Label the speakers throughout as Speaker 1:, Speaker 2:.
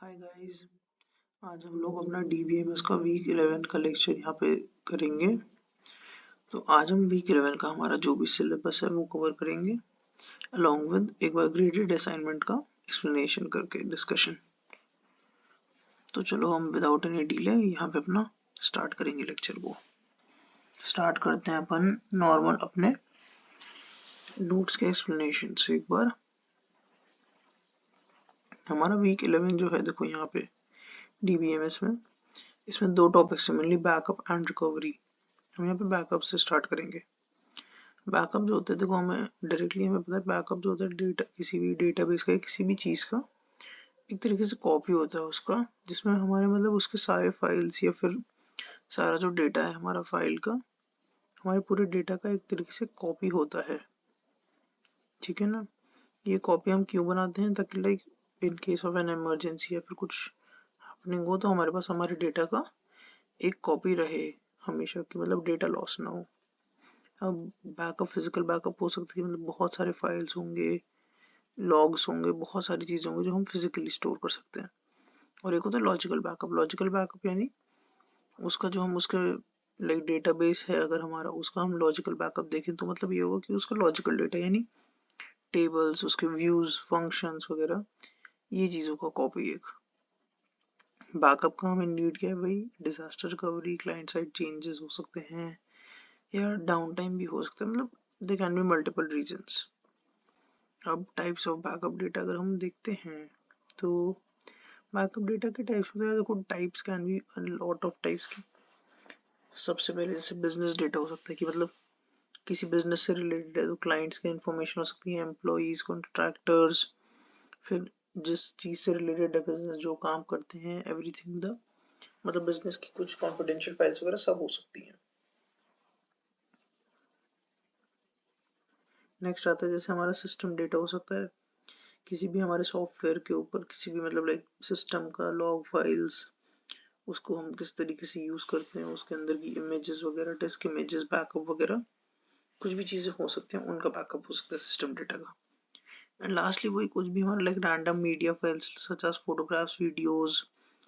Speaker 1: Hi guys. आज हम लोग अपना DBMS का वीक 11 का लेक्चर यहाँ पे करेंगे। तो आज हम वीक 11 का हमारा जो भी सिलेबस है वो कवर करेंगे अलॉन्ग विद एक बार ग्रेडेड असाइनमेंट का एक्सप्लेनेशन करके डिस्कशन। तो चलो हम विदाउट एनी डिले यहाँ पे अपना स्टार्ट करेंगे लेक्चर को। स्टार्ट करते हैं अपन नॉर्मल अपने नोट्स के एक्सप्लेनेशन से। एक बार हमारा वीक 11 जो है, देखो यहाँ पे DBMS में इसमें दो टॉपिक्स है मेनली, बैकअप एंड रिकवरी। हम यहाँ पे बैकअप से स्टार्ट करेंगे। बैकअप जो होता है, देखो हमें डायरेक्टली हमें पता है बैकअप जो होता है डेटा, किसी भी डेटाबेस का, किसी भी चीज़ का एक तरीके से कॉपी होता है उसका, जिसमें हमारे मतलब उसके सारे फाइल्स या फिर सारा जो डेटा है हमारा फाइल का, हमारे पूरे डेटा का एक तरीके से कॉपी होता है। ठीक है ना। ये कॉपी हम क्यों बनाते हैं? ताकि like in case of an emergency या फिर कुछ हैपनिंग हो तो हमारे पास हमारे डेटा का एक कॉपी रहे हमेशा की, मतलब डेटा लॉस ना हो। अब बैकअप फिजिकल बैकअप हो सकती है, मतलब बहुत सारे फाइल्स होंगे, लॉग्स होंगे, बहुत सारी चीज़ें होंगी जो हम फिजिकली स्टोर कर सकते हैं। और एक होता है लॉजिकल बैकअप। लॉजिकल बैकअप यानी उसका जो हम उसके लाइक डेटाबेस है अगर हमारा, उसका हम लॉजिकल बैकअप देखें तो मतलब ये होगा कि उसका लॉजिकल डेटा यानी टेबल्स, उसके व्यूज, फंक्शंस वगैरह, ये चीज़ों का कॉपी। एक बैकअप का हमें नीड क्या है भाई? Disaster recovery, client side changes हो सकते हैं या डाउन टाइम भी हो सकता है, मतलब they can be multiple reasons. अब टाइप्स ऑफ बैकअप डेटा अगर हम देखते हैं तो बैकअप डेटा के टाइप्स होते हैं। देखो types can be lot of types की। सबसे पहले जैसे बिजनेस डेटा हो सकता है कि मतलब किसी बिजनेस से रिलेटेड है तो क्लाइंट्स की इंफॉर्मेशन हो सकती है, एम्प्लॉइज, कॉन्ट्रैक्टर्स, फिर जिस चीज से रिलेटेड है बिजनेस, जो काम करते हैं, एवरीथिंग द, मतलब बिजनेस की कुछ कॉन्फिडेंशियल फाइल्स वगैरह सब हो सकती हैं। नेक्स्ट आता है जैसे हमारा सिस्टम डेटा हो सकता है, किसी भी हमारे सॉफ्टवेयर के ऊपर किसी भी मतलब लाइक सिस्टम का लॉग फाइल्स, उसको हम किस तरीके से यूज करते हैं, उसके अंदर की इमेजेस वगैरह, डिस्क इमेजेस, बैकअप वगैरह कुछ भी चीजें हो सकती हैं, उनका बैकअप हो सकता है सिस्टम डेटा का। एंड लास्टली वही कुछ भी हमारा like random media files such as photographs, videos,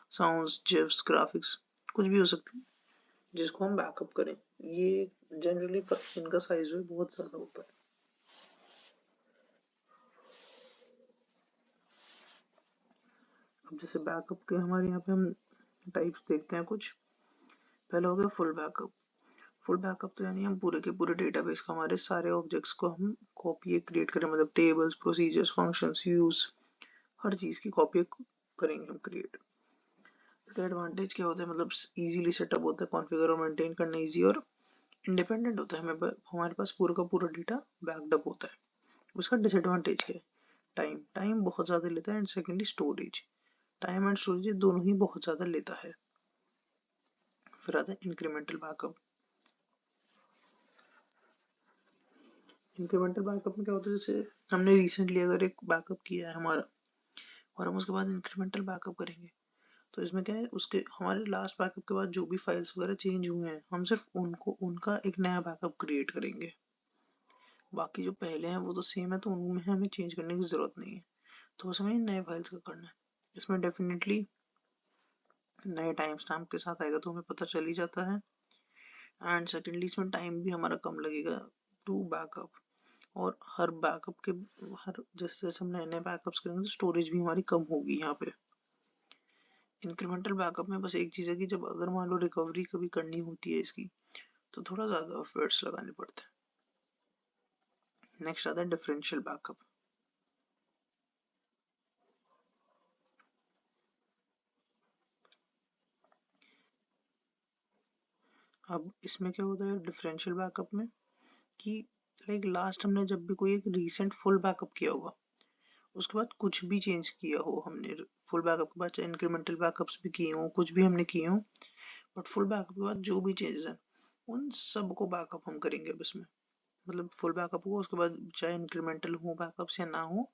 Speaker 1: sounds, GIFs, graphics, कुछ भी हो सकती है जिसको हम बैकअप करें। ये जनरली इनका साइज जो है बहुत ज्यादा होता है। अब जैसे बैकअप के हमारे यहाँ पे हम टाइप्स देखते हैं कुछ। पहला हो गया फुल बैकअप। फुल बैकअप तो यानी हम पूरे के पूरे डेटाबेस का, हमारे सारे ऑब्जेक्ट्स को हम कॉपी क्रिएट करें, मतलब टेबल्स, प्रोसीजर्स, फंक्शंस, व्यूज, हर चीज की कॉपी करेंगे हम क्रिएट। इसका एडवांटेज क्या होता है? मतलब इजीली सेटअप होता है, कॉन्फ़िगर और मेंटेन करना इजी और इंडिपेंडेंट होता है। हमें हमारे पास पूरा का पूरा डेटा बैकअप होता है। उसका डिसएडवांटेज क्या है? टाइम। टाइम बहुत ज़्यादा लेता है। And secondly storage. Time and storage दोनों ही बहुत ज़्यादा लेता है। फिर आता है इंक्रीमेंटल बैकअप। इंक्रीमेंटल बैकअप में क्या होता है? जैसे हमने रिसेंटली अगर एक बैकअप किया है हमारा और हम उसके बाद इंक्रीमेंटल बैकअप करेंगे तो इसमें क्या है, उसके हमारे लास्ट बैकअप के बाद जो भी फाइल्स वगैरह चेंज हुए हैं हम सिर्फ उनको, उनका एक नया बैकअप क्रिएट करेंगे। बाकी जो पहले हैं वो तो सेम है, तो उनमें हमें चेंज करने की जरूरत नहीं है। तो बस हमें नए फाइल्स का करना है। इसमें डेफिनेटली नए टाइम स्टैम्प के साथ आएगा तो हमें पता चल ही जाता है। एंड सेकेंडली इसमें टाइम भी हमारा कम लगेगा टू बैकअप। और हर बैकअप के, हर जैसे जैसे हम नए नए बैकअप्स करेंगे तो स्टोरेज भी हमारी कम होगी यहाँ पे। इंक्रीमेंटल बैकअप में बस एक चीज़ है कि जब अगर मान लो रिकवरी कभी करनी होती है इसकी तो थोड़ा ज़्यादा एफर्ट्स लगाने पड़ते हैं। नेक्स्ट आता है डिफरेंशियल बैकअप। अब इसमें क्या होता है डिफरेंशियल बैकअप में कि लाइक लास्ट हमने जब भी कोई एक रीसेंट फुल बैकअप किया होगा, उसके बाद कुछ भी चेंज किया हो हमने, फुल बैकअप के बाद चाहे इंक्रीमेंटल बैकअप्स भी किए हो, कुछ भी हमने किए हो, बट फुल बैकअप के बाद जो भी चेंजेस हैं उन सब को बैकअप हम करेंगे अब इसमें। मतलब फुल बैकअप हुआ उसके बाद चाहे इंक्रीमेंटल हो बैकअप्स या ना हो,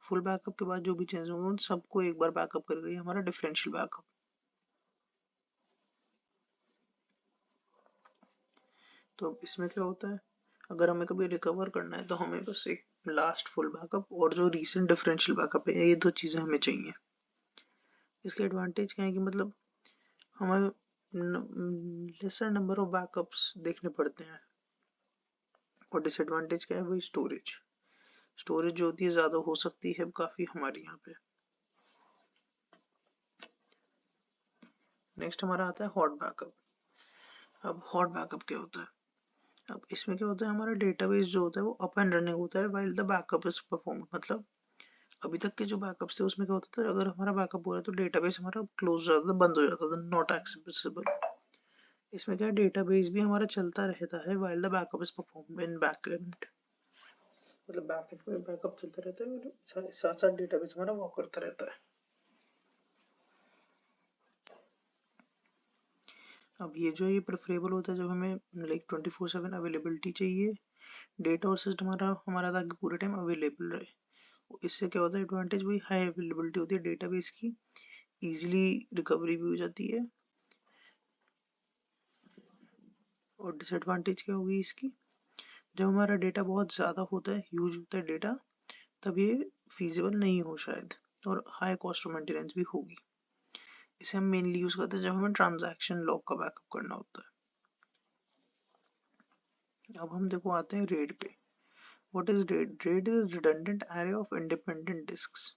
Speaker 1: फुल बैकअप के बाद जो भी चेंज होंगे उन सबको एक बार बैकअप करेगा, ये हमारा डिफरेंशियल बैकअप। तो अब इसमें क्या होता है, अगर हमें कभी रिकवर करना है तो हमें बस एक लास्ट फुल बैकअप और जो रीसेंट डिफरेंशियल बैकअप है, ये दो चीज़ें हमें चाहिए। इसके एडवांटेज क्या है कि मतलब हमें लेसर नंबर ऑफ बैकअप्स देखने पड़ते हैं। और डिसएडवांटेज क्या है, वही स्टोरेज। स्टोरेज जो होती है ज़्यादा हो सकती है काफ़ी हमारे यहाँ पे। नेक्स्ट हमारा आता है हॉट बैकअप। अब हॉट बैकअप क्या होता है? अब इसमें क्या होता है, हमारा डेटाबेस जो होता है वो अप एंड रनिंग होता है while the backup is perform. मतलब अभी तक के जो बैकअप्स थे उसमें क्या होता था, अगर हमारा बैकअप हो रहा है तो डेटाबेस हमारा क्लोज हो जाता था, बंद हो जाता था, नॉट एक्सेसिबल। इसमें क्या है, डेटाबेस भी हमारा चलता रहता है while the backup is perform in backend. मतलब बैकएंड में बैकअप चलता रहता है और साथ साथ डेटाबेस हमारा वर्क करता रहता है। अब ये जो ये प्रेफरेबल होता है जब हमें लाइक 24/7 अवेलेबिलिटी चाहिए डेटा और सिस्टम हमारा ताकि पूरे टाइम अवेलेबल रहे। इससे क्या होता है, एडवांटेज वही हाई अवेलेबिलिटी होती है डेटाबेस की, इजीली रिकवरी भी हो जाती है। और डिसएडवांटेज क्या होगी इसकी, जब हमारा डेटा बहुत ज़्यादा होता है, यूज होता है डेटा, तब ये फीजिबल नहीं हो शायद, और हाई कॉस्ट ऑफ मेंटेनेंस भी होगी। इसे हम मेनली यूज करते हैं जब हमें ट्रांजैक्शन लॉग का बैकअप करना होता है। अब हम देखो आते हैं रेड पे। What is RAID? RAID is redundant array of independent disks.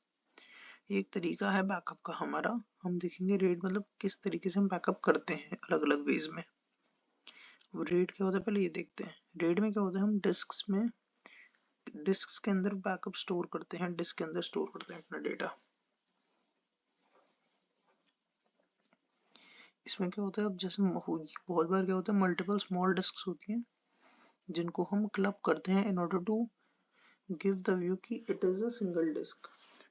Speaker 1: एक तरीका है बैकअप का हमारा। हम देखेंगे रेड मतलब किस तरीके से हम बैकअप करते हैं अलग अलग वेज में। रेड क्या होता है पहले ये देखते हैं। रेड में क्या होता है, हम डिस्क्स के अंदर बैकअप स्टोर करते हैं, डिस्क के अंदर स्टोर करते हैं अपना डेटा। इसमें क्या होता है, अब जैसे बहुत बार क्या होता है, मल्टीपल स्मॉल डिस्क्स होती हैं जिनको हम क्लब करते हैं in order to give the view कि it is a single disk,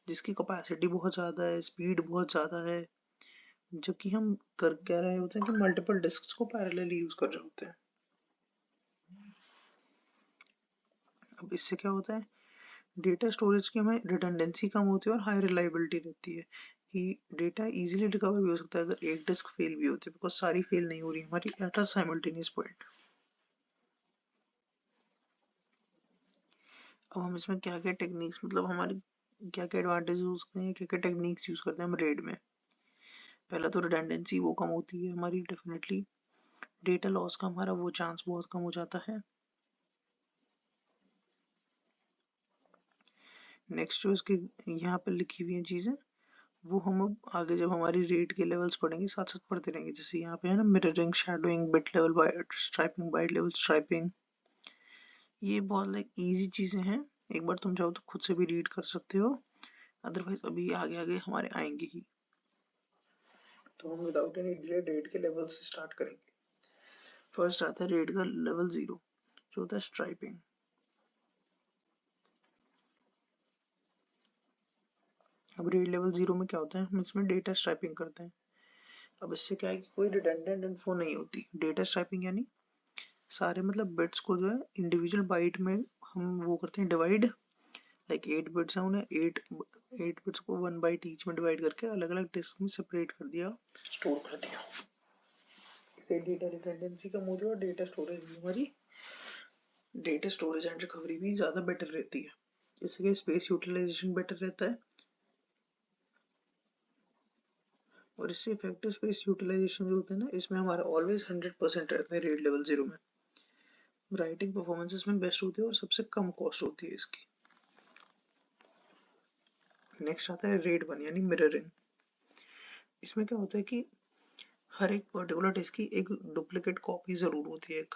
Speaker 1: जिसकी कैपेसिटी बहुत ज़्यादा है, स्पीड बहुत ज़्यादा है। जबकि हम कर क्या रहे होते हैं कि मल्टीपल डिस्क्स को पैरेलली यूज कर रहे होते हैं। अब इससे क्या होता है, डेटा स्टोरेज की हमें रिडंडेंसी कम होती है और हाई रिलायबिलिटी रहती है कि डेटा इजीली रिकवर भी हो सकता है अगर एक डिस्क फेल भी होती है, बिकॉज सारी फेल नहीं हो रही हमारी एट अ साइमल्टेनियस पॉइंट। अब हम इसमें क्या क्या टेक्निक्स, मतलब हमारी क्या क्या एडवांटेज यूज करते हैं, क्या क्या टेक्निक्स यूज करते हैं हम रेड में। पहला तो रिडंडेंसी वो कम होती है हमारी डेफिनेटली। डेटा लॉस का हमारा वो चांस बहुत कम हो जाता है। नेक्स्ट जो इसके यहाँ पर लिखी हुई है चीज़ें, वो हम अब आगे जब हमारी रेट के लेवल्स पढ़ेंगे साथ साथ पढ़ते रहेंगे। जैसे यहाँ पे है ना, mirroring, shadowing, bit level byte striping, byte level striping. ये बहुत लाइक इजी चीज़ें हैं, एक बार तुम चाहो तो खुद से भी रीड कर सकते हो, अदरवाइज अभी आगे आगे हमारे आएंगे ही। तो हम विदाउट एनी डिले रेट के लेवल से स्टार्ट करेंगे। फर्स्ट आता है रेट का लेवल 0 जो होता है स्ट्राइपिंग। अब रेट लेवल 0 में क्या होता है, हम इसमें डेटा स्ट्राइपिंग करते हैं। अब इससे क्या है कि कोई रिडंडेंट इन्फो नहीं होती। डेटा स्ट्राइपिंग यानी सारे मतलब बिट्स को जो है इंडिविजुअल बाइट में हम वो करते हैं डिवाइड। लाइक 8 बिट्स हैं, उन्हें 8 बिट्स को 1 बाइट ईच में डिवाइड करके अलग अलग डिस्क में सेपरेट कर दिया, स्टोर कर दिया। इससे डेटा रिडंडेंसी कम होती है और डेटा स्टोरेज भी हमारी डेटा स्टोरेज एंड रिकवरी भी ज़्यादा बेटर रहती है। इससे स्पेस यूटिलाइजेशन बेटर रहता है और इससे इफेक्टिव स्पेस यूटिलाइजेशन जो होता है ना, इसमें हमारा ऑलवेज 100% रहता है रेड लेवल 0 में। राइटिंग परफॉर्मेंस इसमें बेस्ट होती है और सबसे कम कॉस्ट होती है इसकी। नेक्स्ट आता है रेड 1 यानी मिररिंग। इसमें क्या होता है कि हर एक पर्टिकुलर डिस्क की एक डुप्लीकेट कॉपी जरूर होती है। एक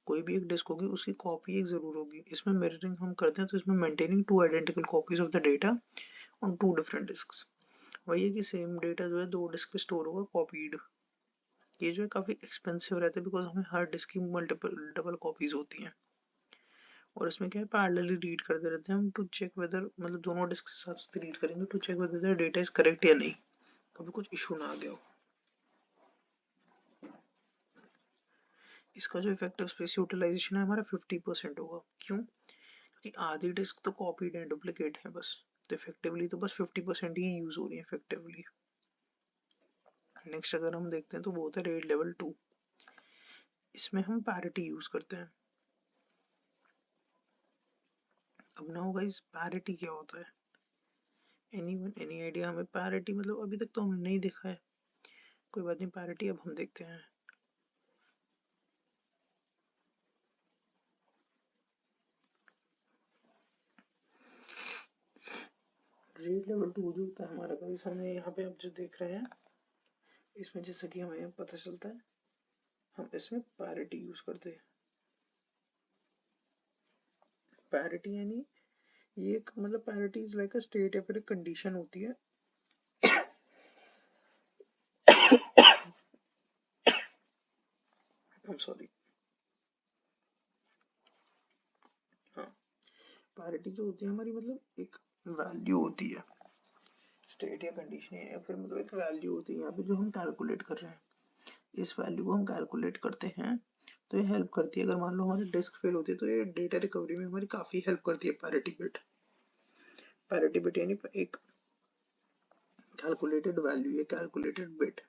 Speaker 1: कोई भी एक डिस्क होगी उसकी कॉपी एक जरूर होगी। इसमें मिररिंग हम करते हैं तो इसमें maintaining 2 identical copies of the data on 2 different disks. वही है कि सेम डेटा जो है 2 डिस्क पे स्टोर होगा कॉपीड। ये जो है काफ़ी एक्सपेंसिव रहता है बिकॉज हमें हर डिस्क की मल्टीपल डबल कॉपीज होती हैं। और इसमें क्या है, पैरेलली रीड करते रहते हैं हम टू चेक वेदर, मतलब दोनों डिस्क के साथ साथ रीड करेंगे to check whether data is correct या नहीं, कभी कुछ इशू ना आ गया हो। इसका जो इफेक्टिव स्पेस यूटिलाइजेशन है हमारा 50% होगा। क्यों? क्योंकि आधी डिस्क तो कॉपीड है, डुप्लीकेट है बस, तो इफेक्टिवली तो बस 50% ही यूज हो रही है इफेक्टिवली। नेक्स्ट अगर हम देखते हैं तो वो होता है रेड लेवल 2। इसमें हम पैरिटी यूज करते हैं। अब ना होगा इस पैरिटी क्या होता है। Any idea? हमें पैरिटी मतलब अभी तक तो हमने नहीं देखा है, कोई बात नहीं, पैरिटी अब हम देखते हैं। रीड लेवल 2 जो होता है हमारा, गाइस हमें यहाँ पे आप जो देख रहे हैं इसमें जैसे कि हमें पता चलता है हम इसमें पैरिटी यूज करते हैं। पैरिटी यानी ये एक मतलब parity is like a state या फिर एक कंडीशन होती है। I'm sorry। हाँ, पैरिटी जो होती है हमारी मतलब एक वैल्यू होती है, स्टेट या कंडीशन या फिर मतलब एक वैल्यू होती है यहाँ पे जो हम कैलकुलेट कर रहे हैं। इस वैल्यू को हम कैलकुलेट करते हैं तो ये हेल्प करती है। अगर मान लो हमारी डिस्क फेल होती है तो ये डेटा रिकवरी में हमारी काफ़ी हेल्प करती है पैरिटी बिट। पैरिटी बिट यानी एक कैलकुलेटेड वैल्यू या कैलकुलेटेड बिट।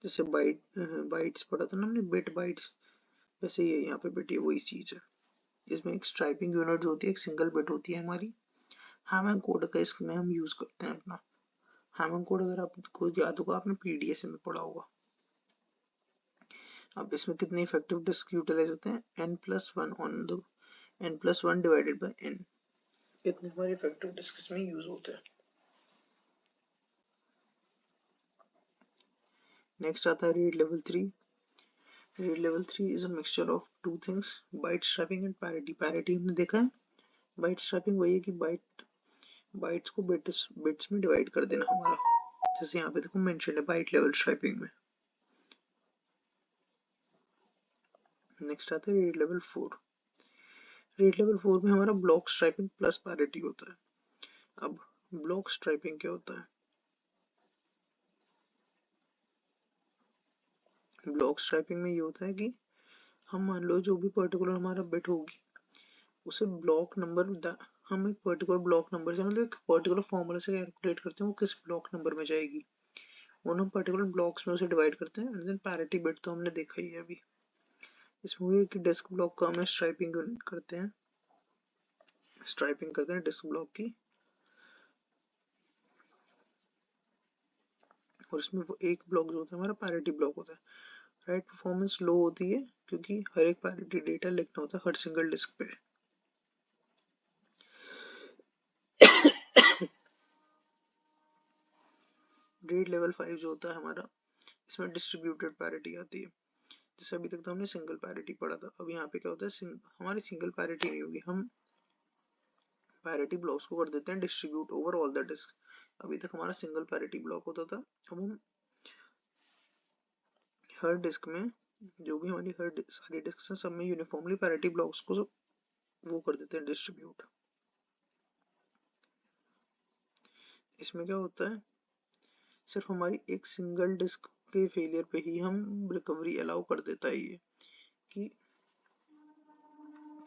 Speaker 1: जैसे बाइट्स पढ़ा था ना हमने, बिट बाइट्स, वैसे ये यहाँ पे बिट ये वही चीज़ है। इसमें एक स्ट्राइपिंग यूनिट जो होती है एक सिंगल बिट होती है हमारी। हैमर कोड का इसमें हम यूज़ करते हैं अपना। हैमर कोड अगर आपको याद होगा, आपने पीडीएस में पढ़ा होगा। अब इसमें कितने इफेक्टिव डिस्क यूटिलाइज होते हैं, n+1 on the n+1 divided by n, इतने हमारे इफेक्टिव डिस्क इसमें यूज होते हैं। नेक्स्ट आता है RAID level 3। RAID level 3 is a mixture of two things, byte striping and parity. Parity हमने देखा है, बाइट स्ट्रैपिंग वही है कि बाइट्स को बिट्स में डिवाइड कर देना हमारा, जैसे यहाँ पे देखो मेंशन है बाइट लेवल स्ट्रैपिंग में। नेक्स्ट आता है रीड लेवल 4। रीड लेवल 4 में हमारा ब्लॉक स्ट्राइपिंग प्लस पैरिटी होता है। अब ब्लॉक स्ट्राइपिंग क्या होता है? ब्लॉक स्ट्राइपिंग में ये होता है कि हम मान लो जो भी पर्टिकुलर हमारा बिट होगी उसे ब्लॉक नंबर, हम एक पर्टिकुलर ब्लॉक नंबर से मतलब एक पर्टिकुलर फॉर्मूला से कैलकुलेट करते हैं वो किस ब्लॉक नंबर में जाएगी, वो हम पर्टिकुलर ब्लॉक्स में उसे डिवाइड करते हैं। एंड देन पैरिटी बिट तो हमने देखा ही है अभी। इसमें हुई कि डिस्क ब्लॉक का हमें स्ट्राइपिंग करते हैं, डिस्क ब्लॉक की, और इसमें वो एक ब्लॉक जो होता है हमारा पैरिटी ब्लॉक होता है। राइट परफॉर्मेंस लो होती है क्योंकि हर एक पैरिटी डेटा लिखना होता है हर सिंगल डिस्क पे। रीड लेवल 5 जो होता है हमारा, इसमें डिस्ट्रीब्यूटेड पैरिटी आती है। जैसे अभी तक तो हमने सिंगल पैरिटी पढ़ा था, अब यहाँ पे क्या होता है हमारी सिंगल पैरिटी नहीं होगी, हम पैरिटी ब्लॉक्स को कर देते हैं distribute over all the disk. अभी तक हमारा सिंगल पैरिटी ब्लॉक होता था, अब हम हर डिस्क में जो भी हमारी सारी डिस्क हैं सब में यूनिफॉर्मली पैरिटी ब्लॉक्स को वो कर देते हैं डिस्ट्रीब्यूट। इसमें क्या होता है, सिर्फ हमारी एक सिंगल डिस्क के फेलियर पे ही हम रिकवरी अलाउ कर देता है ये, कि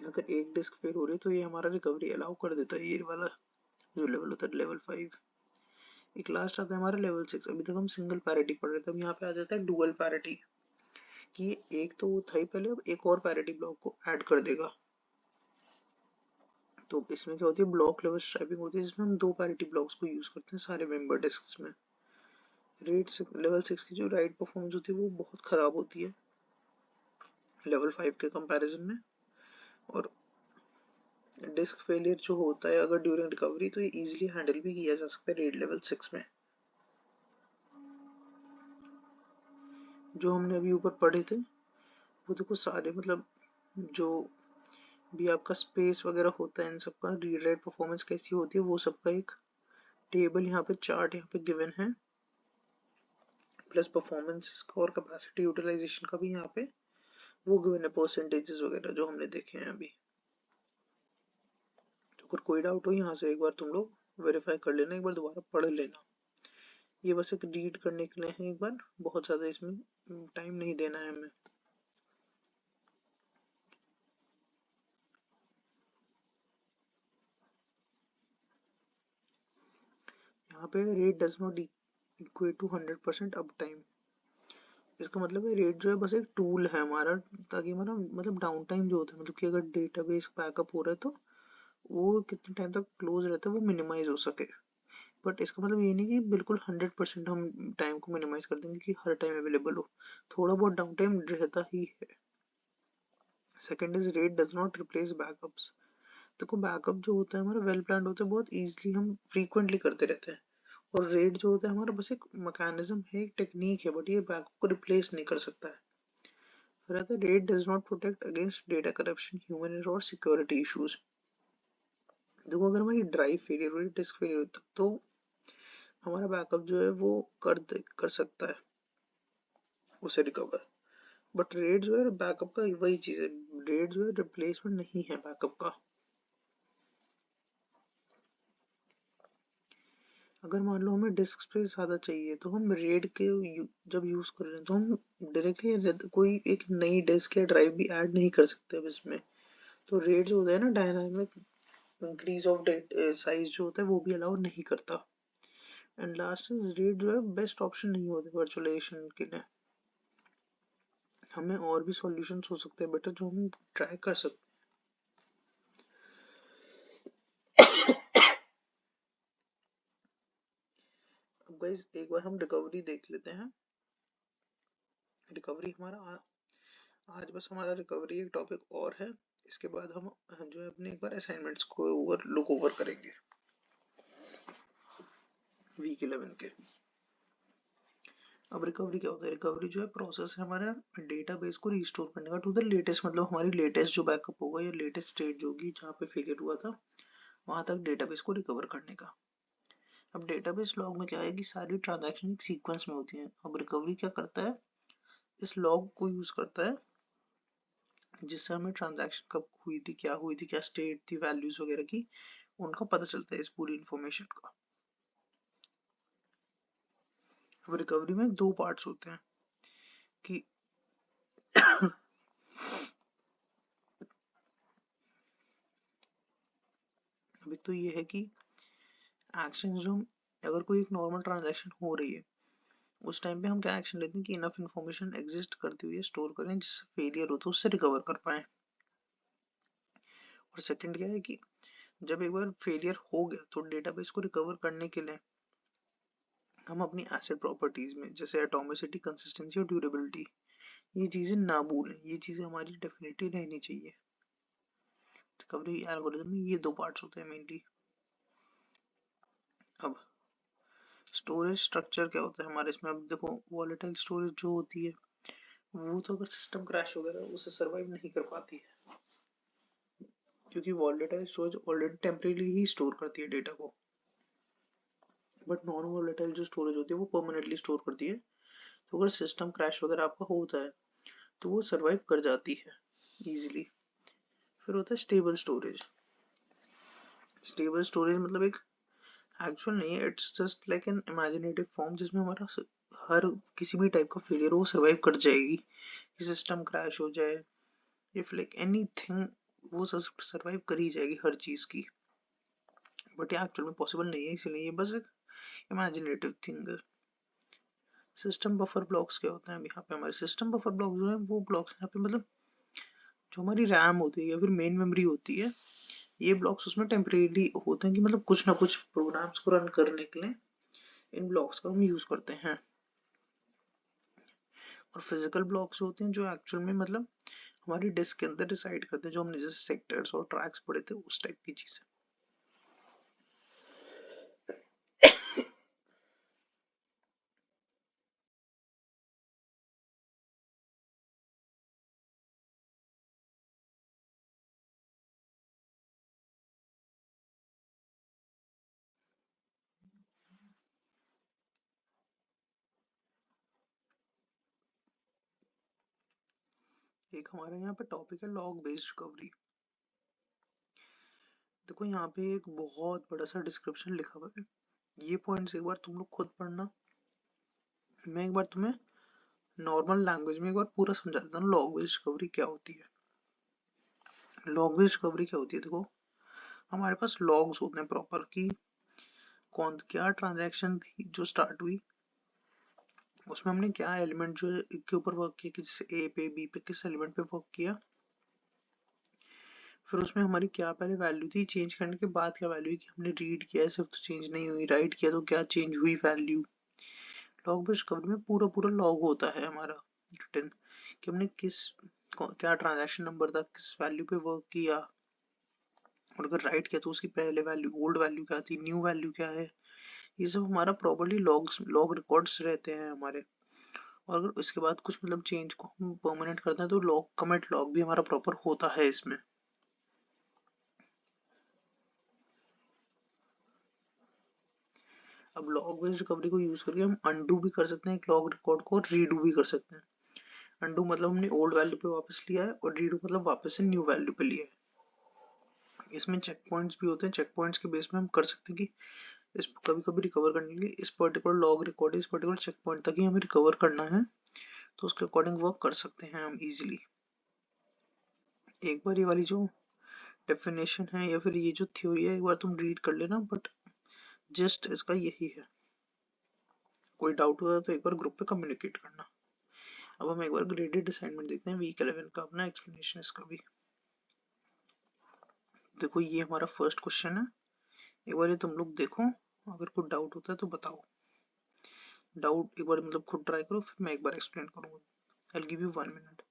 Speaker 1: अगर एक डिस्क फेल हो रही है तो ये हमारा रिकवरी अलाउ कर देता है, ये वाला जो लेवल होता है लेवल 5। एक लास्ट आता है हमारा लेवल 6। अभी तक हम सिंगल पैरिटी पढ़ रहे थे, अब यहाँ पे आ जाता है डुअल पैरिटी, कि एक तो वो था ही पहले, अब एक और पैरिटी ब्लॉक को ऐड कर देगा। तो इसमें क्या होती है, ब्लॉक लेवल स्ट्राइपिंग होती है जिसमें हम दो पैरिटी ब्लॉक्स को यूज करते हैं सारे मेंबर डिस्क में। लेवल 6 की जो राइट परफॉर्मेंस होती है वो बहुत खराब होती है लेवल 5 के कंपैरिजन में, और डिस्क फेलियर जो होता है अगर ड्यूरिंग रिकवरी तो ये इजीली हैंडल भी किया जा सकता है रीड लेवल 6 में। जो हमने अभी ऊपर पढ़े थे वो देखो सारे मतलब जो भी आपका स्पेस वगैरह होता है इन सबका रीड राइट परफॉर्मेंस कैसी होती है वो सबका एक टेबल यहाँ पे चार्ट यहाँ पे गिवन है, प्लस परफॉर्मेंस और कैपेसिटी यूटिलाइजेशन का भी यहाँ पे वो गिवन है, परसेंटेजेस वगैरह जो हमने देखे हैं अभी। तो अगर कोई डाउट हो यहाँ से एक बार तुम लोग वेरीफाई कर लेना, एक बार दोबारा पढ़ लेना। ये बस एक रीड करने के लिए है, एक बार बहुत ज़्यादा इसमें टाइम नहीं देना है हमें। यहाँ पे RAID does not equate to 100% uptime. इसका मतलब है रेट जो है बस एक टूल है हमारा, ताकि हमारा मतलब डाउन टाइम जो होता है, मतलब कि अगर डेटाबेस बैकअप हो रहा है तो वो कितने टाइम तक क्लोज रहता है वो मिनिमाइज हो सके। बट इसका मतलब ये नहीं कि बिल्कुल 100% हम टाइम को मिनिमाइज कर देंगे कि हर टाइम अवेलेबल हो, थोड़ा बहुत डाउन टाइम रहता ही है। Second is red does not replace backups. देखो बैकअप जो होता है हमारा वेल प्लान होता है, बहुत इजीली हम फ्रीक्वेंटली करते रहते हैं, और रेड जो होता है हमारा बस एक मैकेनिज्म है, एक टेक्निक है, बट ये बैकअप को रिप्लेस नहीं कर सकता है। फिर आता है red does not protect against data corruption, human error और सिक्योरिटी इश्यूज। देखो अगर हमारी ड्राइव फेलियर हुई, डिस्क फेलियर हुई, तब तो हमारा बैकअप जो है वो कर सकता है उसे रिकवर। बट रेड जो है बैकअप का वही चीज है, रेड जो है रिप्लेसमेंट नहीं है बैकअप का। अगर मान लो हमें डिस्क स्पेस ज़्यादा चाहिए तो हम रेड के जब यूज़ कर रहे हैं तो हम डायरेक्टली कोई एक नई डिस्क या ड्राइव भी ऐड नहीं कर सकते अब इसमें। तो रेड जो होता है ना, डायनामिक इंक्रीज ऑफ साइज जो होता है वो भी अलाउ नहीं करता। एंड लास्ट इज रेड जो है बेस्ट ऑप्शन नहीं होते वर्चुअलाइजेशन के लिए। हमें और भी सॉल्यूशंस हो सकते हैं बेटर जो हम ट्राई कर सकते हैं। अब गाइस एक बार हम रिकवरी देख लेते हैं। रिकवरी हमारा आज बस हमारा रिकवरी एक टॉपिक और है। इसके बाद हम जो है अपने एक बार असाइनमेंट्स को लुक ओवर करेंगे वीक 11 के। अब रिकवरी क्या होता है? रिकवरी जो है प्रोसेस है हमारा डेटाबेस को रिस्टोर करने का टू द लेटेस्ट, मतलब हमारी लेटेस्ट जो बैकअप होगा या लेटेस्ट स्टेट जो होगी जहाँ पे फेलियर हुआ था वहां तक डेटाबेस को रिकवर करने का। अब डेटाबेस लॉग में क्या है कि सारी ट्रांजैक्शन एक सीक्वेंस में होती हैं। अब रिकवरी क्या करता है, इस लॉग को यूज करता है जिससे हमें ट्रांजैक्शन कब हुई थी, क्या स्टेट थी, वैल्यूज वगैरह की, उनका पता चलता है इस पूरी इंफॉर्मेशन का। अब रिकवरी में दो पार्ट्स होते हैं कि अभी तो ये है कि एक्शन जो अगर कोई एक नॉर्मल ट्रांजैक्शन हो रही है उस टाइम पे हम क्या एक्शन लेते हैं कि इनफ इंफॉर्मेशन एग्जिस्ट करती हुई स्टोर करें जिससे फेलियर हो तो उससे रिकवर कर पाए। और सेकंड क्या है कि जब एक बार फेलियर हो गया तो डेटाबेस को रिकवर करने के लिए हम अपनी एसेट प्रॉपर्टीज में जैसे एटॉमिसिटी, कंसिस्टेंसी और ड्यूरेबिलिटी, ये चीजें ना भूलें, ये चीजें हमारी डेफिनेटली रहनी चाहिए। रिकवरी एल्गोरिथम में ये दो पार्ट्स होते हैं मेनली। अब स्टोरेज स्ट्रक्चर क्या होता है हमारे इसमें? अब देखो वॉलेटाइल स्टोरेज जो होती है वो तो अगर सिस्टम क्रैश वगैरह उसे सरवाइव नहीं कर पाती है, क्योंकि वॉलेटाइल स्टोरेज ऑलरेडी टेम्परेरी ही स्टोर करती है डेटा को। बट नॉन वॉलेटाइल जो स्टोरेज होती है वो परमानेंटली स्टोर करती है। तो अगर सिस्टम क्रैश वगैरह आपका होता है तो वो सरवाइव कर जाती है इजीली। फिर होता है स्टेबल स्टोरेज। स्टेबल स्टोरेज मतलब एक एक्चुअल नहीं है, it's just like an imaginative form जिसमें हमारा हर किसी भी टाइप का फेलियर वो सरवाइव कर जाएगी, कि सिस्टम क्रैश हो जाए इफ लाइक एनीथिंग, वो सब सरवाइव कर ही जाएगी हर चीज की। बट ये एक्चुअल में पॉसिबल नहीं है, इसलिए ये बस एक इमेजिनेटिव थिंग है। सिस्टम बफर ब्लॉक्स क्या होते हैं? अब यहाँ पे हमारे सिस्टम बफर ब्लॉक जो है वो ब्लॉक्स यहाँ पे मतलब जो हमारी रैम होती है या फिर मेन मेमोरी होती है, ये ब्लॉक्स उसमें टेम्परेरी होते हैं कि मतलब कुछ ना कुछ प्रोग्राम्स को रन करने के लिए इन ब्लॉक्स का हम यूज करते हैं। और फिजिकल ब्लॉक्स होते हैं जो एक्चुअल में मतलब हमारी डिस्क के अंदर डिसाइड करते हैं, जो हमने जैसे सेक्टर्स और ट्रैक्स पढ़े थे उस टाइप की चीजें। एक हमारा यहाँ पे टॉपिक है लॉग बेस्ड रिकवरी। देखो यहाँ पे एक बहुत बड़ा सा डिस्क्रिप्शन लिखा हुआ है, ये पॉइंट्स एक बार तुम लोग खुद पढ़ना। मैं एक बार तुम्हें नॉर्मल लैंग्वेज में एक बार पूरा समझा देता हूँ लॉग बेस्ड रिकवरी क्या होती है। लॉग बेस्ड रिकवरी क्या होती है? देखो हमारे पास लॉग्स होते हैं प्रॉपर की कौन क्या ट्रांजैक्शन थी जो स्टार्ट हुई, उसमें हमने क्या एलिमेंट जो के ऊपर वर्क किया कि जैसे ए पे बी पे किस एलिमेंट पे वर्क किया। फिर उसमें हमारी क्या पहले वैल्यू थी, चेंज करने के बाद क्या वैल्यू है कि हमने रीड किया है सिर्फ तो चेंज नहीं हुई, राइट किया तो क्या चेंज हुई वैल्यू। लॉग बेस्ड रिकवरी में पूरा पूरा लॉग होता है हमारा रिटर्न कि हमने क्या ट्रांजैक्शन नंबर था, किस वैल्यू पे वर्क किया, और अगर राइट किया तो उसकी पहले वैल्यू ओल्ड वैल्यू क्या थी, न्यू वैल्यू क्या है। ये सब हमारा प्रॉपर्ली लॉग रिकॉर्ड्स रहते हैं हमारे। और अगर इसके बाद कुछ मतलब चेंज को हम परमानेंट करते हैं तो लॉग कमिट लॉग भी हमारा प्रॉपर होता है इसमें। अब लॉग बेस्ड रिकवरी को यूज करके हम अनडू भी कर सकते हैं एक लॉग रिकॉर्ड को, और रीडू भी कर सकते हैं। अनडू मतलब हमने ओल्ड वैल्यू पे वापस लिया है, और रीडू मतलब वापस से न्यू वैल्यू पे लिया है। इसमें चेक पॉइंट्स भी होते हैं, चेक पॉइंट्स के बेस में हम कर सकते हैं कि इस कभी कभी रिकवर करने के लिए इस पर्टिकुलर लॉग रिकॉर्ड इस पर्टिकुलर चेक पॉइंट तक ही हमें रिकवर करना है, तो उसके अकॉर्डिंग वर्क कर सकते हैं हम इजीली। एक बार ये वाली जो डेफिनेशन है या फिर ये जो थ्योरी है एक बार तुम रीड कर लेना, बट जस्ट इसका यही है। कोई डाउट होगा तो एक बार ग्रुप पे कम्युनिकेट करना। अब हम एक बार ग्रेडेड असाइनमेंट देखते हैं वीक 11 का, अपना एक्सप्लेनेशन इसका भी। देखो ये हमारा फर्स्ट क्वेश्चन है, एक बार ये तुम लोग देखो, अगर कुछ डाउट होता है तो बताओ। डाउट एक बार मतलब खुद ट्राई करो, फिर मैं एक बार एक्सप्लेन करूंगा। I will give you 1 minute.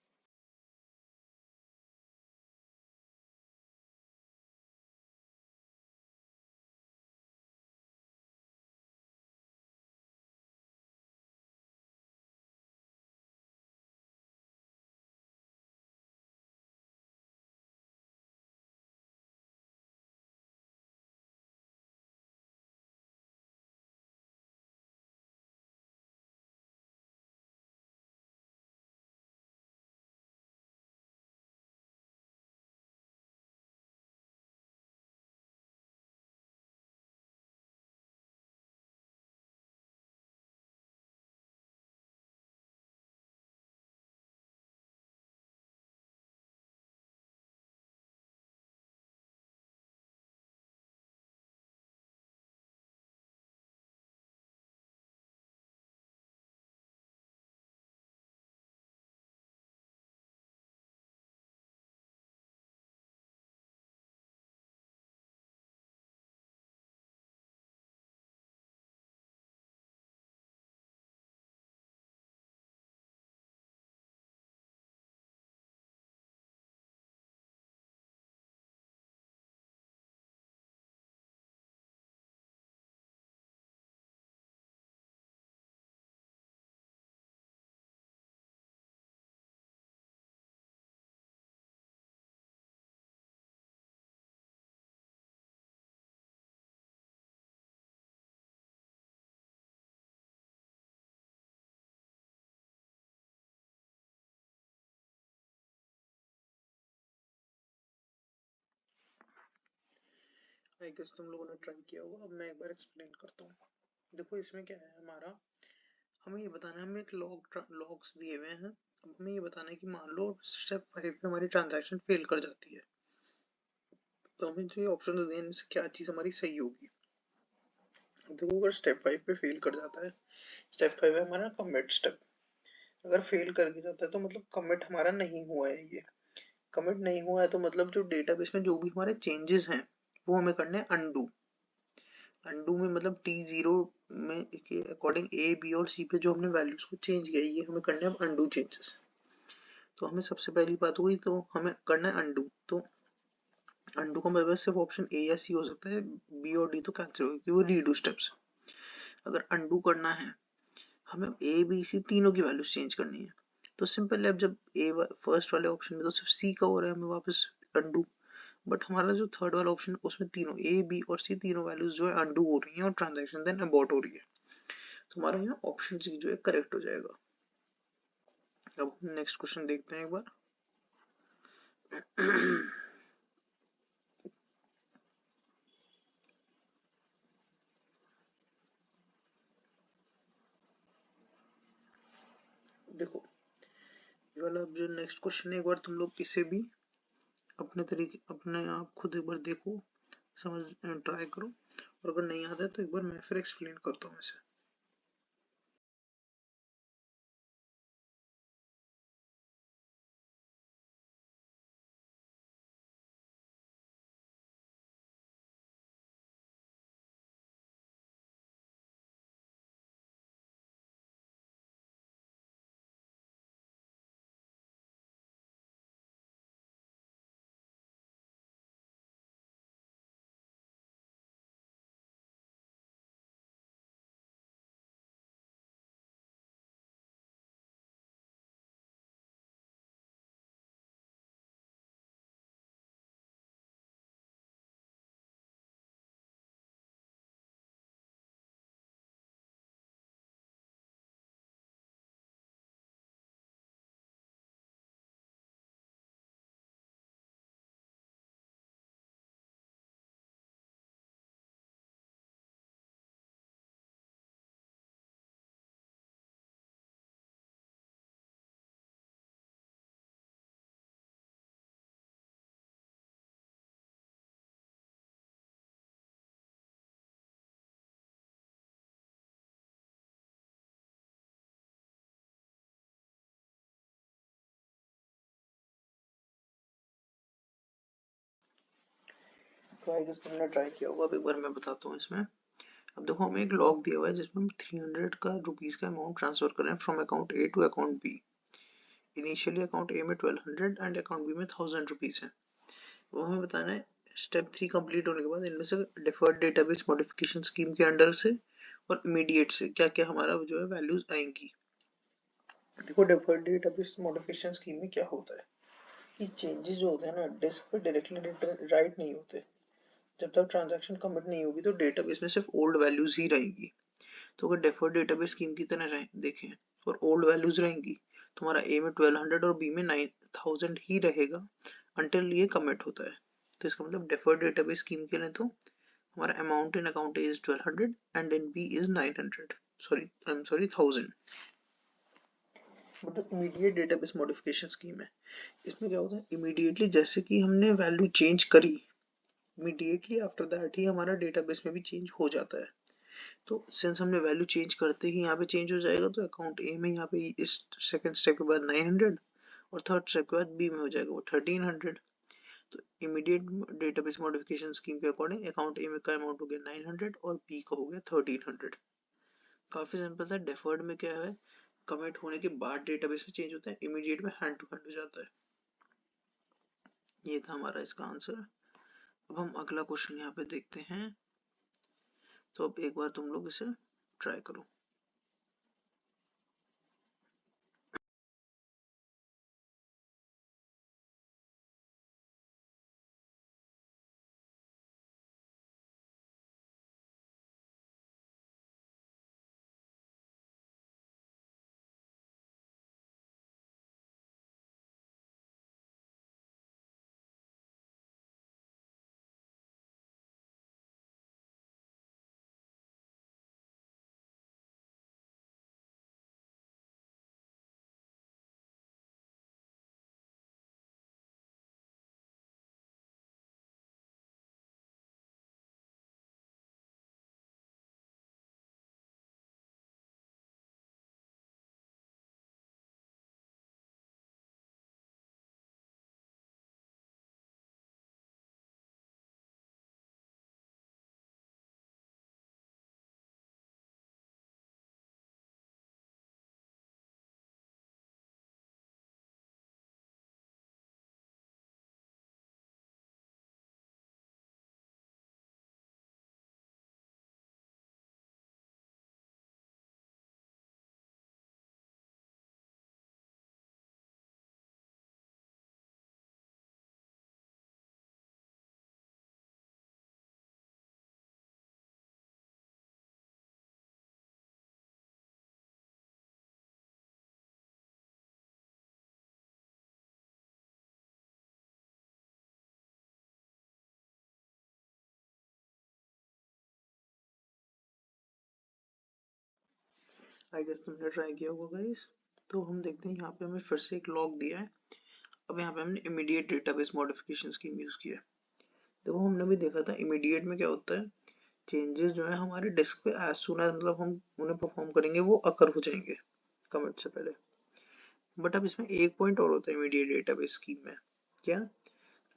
Speaker 1: I guess तुम लोगों ने ट्राई किया होगा, अब मैं एक बार एक्सप्लेन करता हूँ। देखो इसमें क्या है हमारा, हमें ये बताना है, हमें एक लॉग्स दिए हुए हैं। अब हमें ये बताना है कि मान लो स्टेप 5 पे हमारी ट्रांजैक्शन फेल कर जाती है, तो हमें जो ऑप्शन दिए हैं इनमें से क्या चीज़ हमारी सही होगी। देखो अगर स्टेप 5 पे फेल कर जाता है, स्टेप 5 है हमारा कमिट स्टेप। अगर फेल करके जाता है तो मतलब कमिट हमारा नहीं हुआ है, ये कमिट नहीं हुआ है तो मतलब जो डेटाबेस में जो भी हमारे चेंजेस हैं वो हमें करने हैं अनडू। अनडू में मतलब T0 में के अकॉर्डिंग ए बी और सी पे जो हमने वैल्यूज को चेंज किया ये हमें करने हैं अब अनडू चेंजेस। तो हमें सबसे पहली बात हुई तो हमें करना है अनडू, तो अनडू का मतलब सिर्फ ऑप्शन ए या सी हो सकता है, बी और डी तो कैंसिल हो क्योंकि वो रीडू स्टेप्स। अगर अनडू करना है हमें ए बी सी तीनों की वैल्यूज चेंज करनी है, तो सिंपल है। अब जब ए फर्स्ट वाले ऑप्शन में तो सिर्फ सी का हो रहा है हमें वापस अनडू, बट हमारा जो थर्ड वाला ऑप्शन उसमें तीनों ए बी और सी तीनों वैल्यूज जो है अनडू हो रही हैं और ट्रांजैक्शन देन अबॉर्ट हो रही है, तो हमारा यहाँ ऑप्शन सी जो है करेक्ट हो जाएगा। अब नेक्स्ट क्वेश्चन देखते हैं एक बार। देखो ये वाला अब जो नेक्स्ट क्वेश्चन है एक बार तुम लोग इसे भी अपने तरीके अपने आप खुद एक बार देखो, समझ ट्राई करो, और अगर नहीं आता है तो एक बार मैं फिर एक्सप्लेन करता हूँ इसे। तो आई गेस तुमने ट्राई किया होगा, अब एक बार मैं बताता हूँ इसमें। अब देखो हमें एक लॉग दिया हुआ है जिसमें हम 300 का रुपीज का अमाउंट ट्रांसफर कर रहे हैं from account A to account B. Initially account A में 1200 एंड अकाउंट बी में 1000 रुपीज है। वो हमें बताना है स्टेप 3 कंप्लीट होने के बाद इनमें से डिफर्ड डेटाबेस मॉडिफिकेशन स्कीम के अंडर से और इमीडिएट से क्या क्या हमारा जो है वैल्यूज आएंगी। देखो डिफर्ड डेटाबेस मॉडिफिकेशन स्कीम में क्या होता है कि चेंजेस जो होते हैं ना डिस्क पे डायरेक्टली राइट नहीं होते। जब तक ट्रांजैक्शन कमिट नहीं होगी तो डेटाबेस में सिर्फ ओल्ड वैल्यूज ही रहेंगी। तो अगर डेफर्ड डेटाबेस स्कीम की तरह देखें और ओल्ड वैल्यूज रहेंगी तो हमारा ए में 1200 और बी में 9000 ही रहेगा अंटिल ये कमिट होता है। तो इसका मतलब डेफर्ड डेटाबेस स्कीम के लिए तो हमारा amount in account A is 1200 and in B is 900 sorry I am sorry 1000। मतलब इमीडिएट डेटाबेस मॉडिफिकेशन स्कीम है। इसमें क्या होता है इमीडिएटली जैसे कि हमने वैल्यू चेंज करी इमीडिएटली आफ्टर दैट ही हमारा डेटाबेस में भी चेंज हो जाता है। तो सिंस हमने वैल्यू चेंज करते ही यहाँ पे चेंज हो जाएगा तो अकाउंट ए में यहाँ पे इस सेकंड स्टेप के बाद 900 और थर्ड स्टेप के बाद बी में हो जाएगा वो 1300। तो इमीडिएट डेटाबेस मॉडिफिकेशन स्कीम के अकॉर्डिंग अकाउंट ए में का अमाउंट हो गया 900 और बी का हो गया 1300। काफी सिंपल था। डेफर्ड में क्या है कमिट होने के बाद डेटाबेस में चेंज होता है, इमीडिएट में हैंड टू हैंड हो जाता है। ये था हमारा इसका आंसर। अब हम अगला क्वेश्चन यहाँ पे देखते हैं। तो अब एक बार तुम लोग इसे ट्राई करो। आई गेस तुमने ट्राई किया होगा गाइस। तो हम देखते हैं यहाँ पे हमें फिर से एक लॉग दिया है। अब यहाँ पे हमने immediate database modification scheme use किया है। देखो हमने भी देखा था इमीडिएट में क्या होता है चेंजेस जो है हमारे डिस्क पे एज सुन एज मतलब हम उन्हें परफॉर्म करेंगे वो अकर हो जाएंगे कमिट से पहले। बट अब इसमें एक पॉइंट और होता है इमीडिएट डेटाबेस स्कीम में। क्या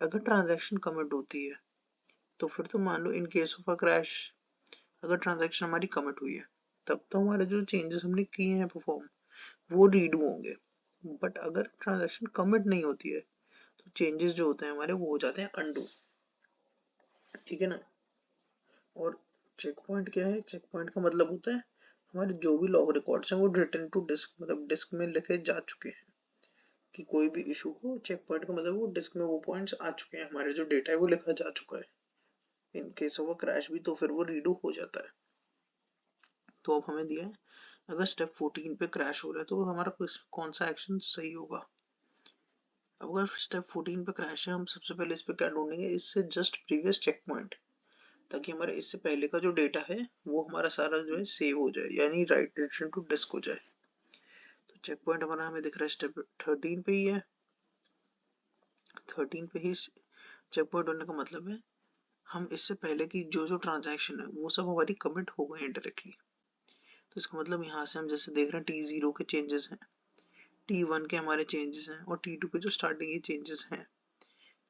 Speaker 1: अगर ट्रांजैक्शन कमिट होती है तो फिर तो मान लो in case of a crash अगर ट्रांजैक्शन हमारी कमिट हुई है तब तो हमारे जो चेंजेस हमने किए हैं परफॉर्म वो रीडू होंगे। बट अगर ट्रांजैक्शन कमिट नहीं होती है तो चेंजेस जो होते हैं हमारे वो हो जाते हैं अनडू। ठीक है ना। और चेक पॉइंट क्या है चेक पॉइंट का मतलब होता है हमारे जो भी लॉग रिकॉर्ड्स हैं वो रिटर्न टू डिस्क मतलब डिस्क में लिखे जा चुके हैं कि कोई भी इशू हो चेक पॉइंट का मतलब वो डिस्क में वो पॉइंट्स आ चुके हैं हमारे जो डेटा है वो लिखा जा चुका है। इन केस ऑफ क्रैश भी तो फिर वो रीडू हो जाता है। तो अब हमें दिया है अगर स्टेप 14 पे क्रैश हो रहा है तो हमारा कौन सा एक्शन सही होगा। अब अगर स्टेप 14 पे क्रैश है हम सबसे पहले इस पे क्या ढूंढेंगे इससे जस्ट प्रीवियस चेक पॉइंट ताकि हमारे इससे पहले का जो डेटा है वो हमारा सारा जो है सेव हो जाए यानी राइट रिटर्न टू डिस्क हो जाए। तो चेक पॉइंट हमारा हमें दिख रहा है स्टेप 13 पे ही है। 13 पे ही चेक पॉइंट होने का मतलब है हम इससे पहले की जो जो ट्रांजैक्शन है वो सब हमारी कमिट हो गए हैं डायरेक्टली। तो इसका मतलब यहाँ से हम जैसे देख रहे हैं T0 के चेंजेस हैं T1 के हमारे चेंजेस हैं और T2 के जो स्टार्टिंग के चेंजेस हैं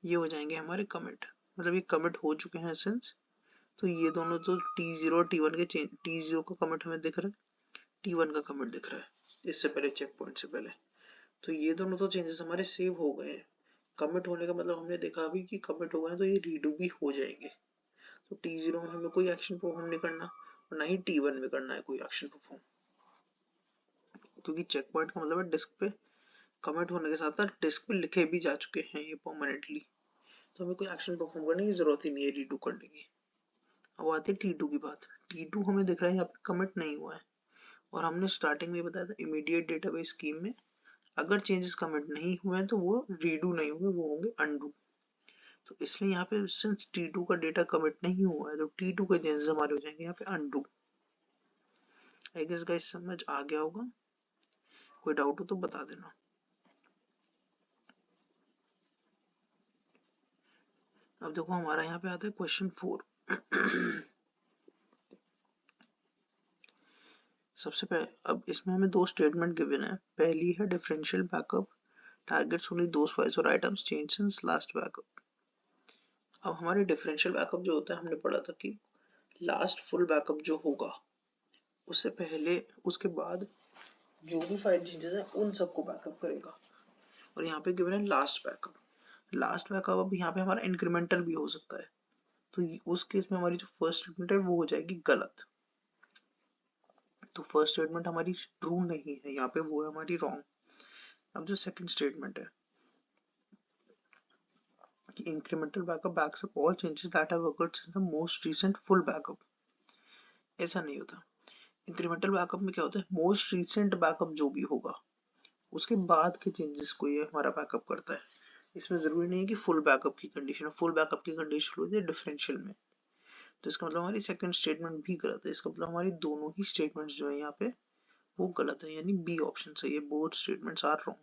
Speaker 1: ये हो जाएंगे हमारे कमिट। मतलब ये कमिट हो चुके हैं सिंस, तो ये दोनों तो T0 और T1 के T0 का कमिट हमें दिख रहा है, T1 का कमिट दिख रहा है इससे पहले, चेक पॉइंट से पहले। तो ये दोनों तो चेंजेस हमारे सेव हो गए हैं। कमिट होने का मतलब हमने देखा अभी कि कमिट हो गए हैं तो ये रीडू भी हो जाएंगे। तो T0 में हमें कोई एक्शन परफॉर्म नहीं करना और ना ही T1 में करना है कोई एक्शन परफॉर्म, क्योंकि चेक पॉइंट का मतलब है डिस्क पे कमिट होने के साथ साथ डिस्क पे लिखे भी जा चुके हैं ये परमानेंटली, तो हमें कोई एक्शन परफॉर्म करने की जरूरत ही नहीं है रीडू करने की। अब आती है T2 की बात। T2 हमें दिख रहा है यहाँ पे कमिट नहीं हुआ है, और हमने स्टार्टिंग में बताया था इमीडिएट डेटाबेस स्कीम में अगर चेंजेस कमिट नहीं हुए हैं तो वो रीडू नहीं होंगे, वो होंगे अनडू। तो इसलिए यहाँ पे सिंस T2 का डेटा कमिट नहीं हुआ है तो T2 के चेंजेस हमारे हो जाएंगे यहाँ पे अनडू। आई गेस गाइस समझ आ गया होगा, कोई डाउट हो तो बता देना। अब देखो हमारा यहाँ पे आता है क्वेश्चन 4। सबसे पहले अब इसमें हमें दो स्टेटमेंट गिवन है। पहली है differential backup targets only those files और items changed since last backup. अब हमारे डिफरेंशियल बैकअप जो होता है हमने पढ़ा था कि लास्ट फुल बैकअप जो होगा उससे पहले उसके बाद जो भी फाइल चेंजेस है उन सबको बैकअप करेगा। और यहाँ पे गिवन है लास्ट बैकअप। लास्ट बैकअप अब यहाँ पे हमारा इंक्रीमेंटल भी हो सकता है, तो उस केस में हमारी जो फर्स्ट स्टेटमेंट है वो हो जाएगी गलत। तो फर्स्ट स्टेटमेंट हमारी ट्रू नहीं है यहाँ पे, वो है हमारी रॉन्ग। अब जो सेकंड स्टेटमेंट है कि incremental backup backs up all changes that have occurred since the most recent full backup. ऐसा नहीं होता। इंक्रीमेंटल बैकअप में क्या होता है, मोस्ट रीसेंट बैकअप जो भी होगा उसके बाद के चेंजेस को ये हमारा बैकअप करता है। इसमें जरूरी नहीं है कि फुल बैकअप की कंडीशन, फुल बैकअप की कंडीशन होती है डिफरेंशियल में। तो इसका मतलब हमारी सेकंड स्टेटमेंट भी गलत है। इसका मतलब हमारी दोनों ही स्टेटमेंट्स जो है यहाँ पे वो गलत है, यानी बी ऑप्शन सही है, बोथ स्टेटमेंट्स आर रॉन्ग।